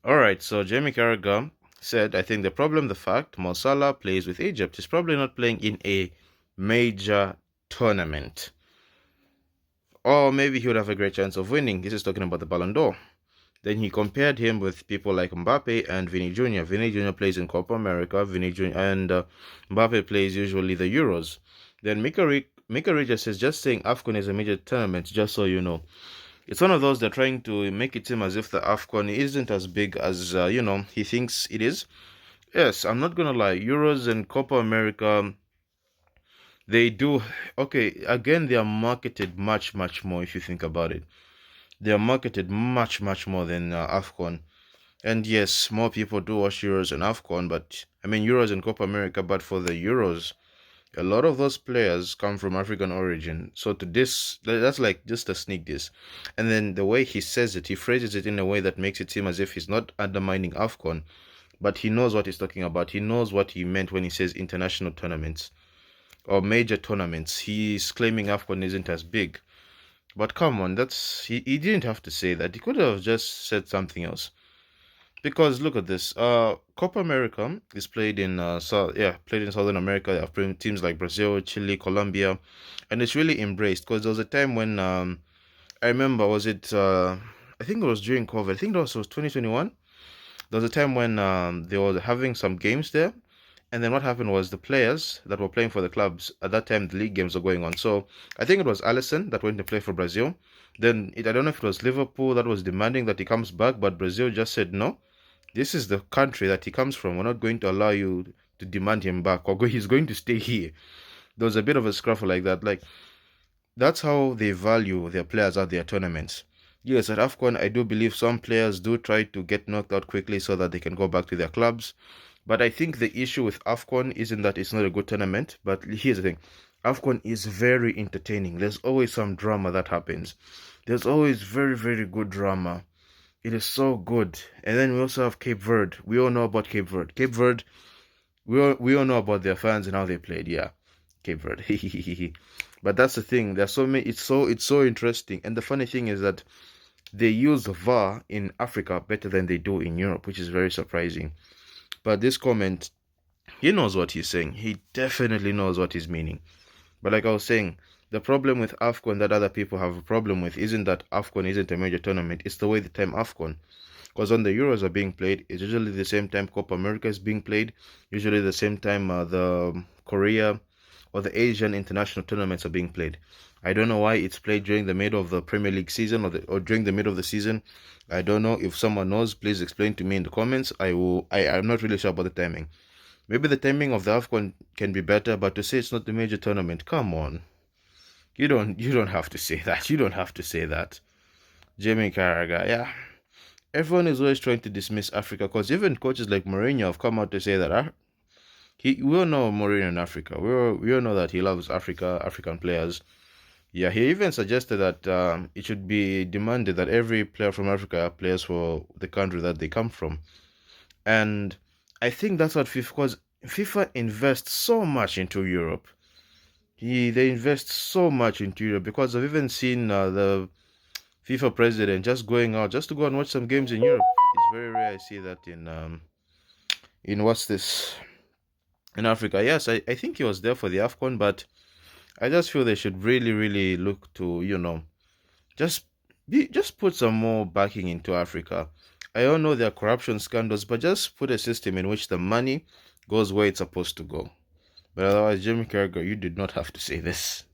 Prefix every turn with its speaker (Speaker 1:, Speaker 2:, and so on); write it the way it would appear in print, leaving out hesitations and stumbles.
Speaker 1: All right, so Jamie Carragher said, I think the problem, the fact Mo Salah plays with Egypt, is probably not playing in a major tournament. Or maybe he would have a great chance of winning. This is talking about the Ballon d'Or. Then he compared him with people like Mbappe and Vinny Jr. Vinny Jr. plays in Copa America, Vinny Jr. and Mbappe plays usually the Euros. Then Mika Regis says, just saying AFCON is a major tournament, just so you know. It's one of those they're trying to make it seem as if the AFCON isn't as big as, he thinks it is. Yes, I'm not going to lie. Euros and Copa America, they do. Okay, again, they are marketed much, much more if you think about it. They are marketed much, much more than AFCON. And yes, more people do watch Euros and AFCON, but I mean Euros and Copa America, but for the Euros, a lot of those players come from African origin. So to this, that's like just a sneak diss. And then the way he says it, he phrases it in a way that makes it seem as if he's not undermining AFCON, but he knows what he's talking about. He knows what he meant when he says international tournaments or major tournaments. He's claiming AFCON isn't as big. But come on, he didn't have to say that. He could have just said something else. Because look at this. Copa America is played in played in Southern America. They have teams like Brazil, Chile, Colombia, and it's really embraced. Because there was a time when I remember, was it I think it was during COVID. I think that was 2021. There was a time when they were having some games there, and then what happened was the players that were playing for the clubs at that time, the league games were going on. So I think it was Alisson that went to play for Brazil. Then I don't know if it was Liverpool that was demanding that he comes back, but Brazil just said no. This is the country that he comes from. We're not going to allow you to demand him back, or he's going to stay here. There was a bit of a scruffle like that. Like, that's how they value their players at their tournaments. Yes, at AFCON, I do believe some players do try to get knocked out quickly so that they can go back to their clubs. But I think the issue with AFCON isn't that it's not a good tournament. But here's the thing. AFCON is very entertaining. There's always some drama that happens. There's always very, very good drama. It is so good. And then we also have Cape Verde. We all know about Cape Verde. Cape Verde, we all know about their fans and how they played. Yeah, Cape Verde. But that's the thing. There's so many. It's so interesting. And the funny thing is that they use VAR in Africa better than they do in Europe, which is very surprising. But this comment, he knows what he's saying. He definitely knows what he's meaning. But like I was saying, the problem with AFCON that other people have a problem with isn't that AFCON isn't a major tournament. It's the way the time AFCON. Because when the Euros are being played, it's usually the same time Copa America is being played. Usually the same time the Korea or the Asian international tournaments are being played. I don't know why it's played during the middle of the Premier League season or during the middle of the season. I don't know. If someone knows, please explain to me in the comments. I'm not really sure about the timing. Maybe the timing of the AFCON can be better, but to say it's not the major tournament, come on. You don't have to say that. You don't have to say that. Jamie Carragher, yeah. Everyone is always trying to dismiss Africa because even coaches like Mourinho have come out to say that we all know Mourinho in Africa. We all know that he loves Africa, African players. Yeah, he even suggested that it should be demanded that every player from Africa plays for the country that they come from. And I think that's what because FIFA invests so much into Europe. They invest so much into Europe because I've even seen the FIFA president just going out just to go and watch some games in Europe. It's very rare I see that in what's this in Africa. Yes, I think he was there for the AFCON, but I just feel they should really, really look to, just just put some more backing into Africa. I don't know there are corruption scandals, but just put a system in which the money goes where it's supposed to go. But otherwise, Jimmy Carragher, you did not have to say this.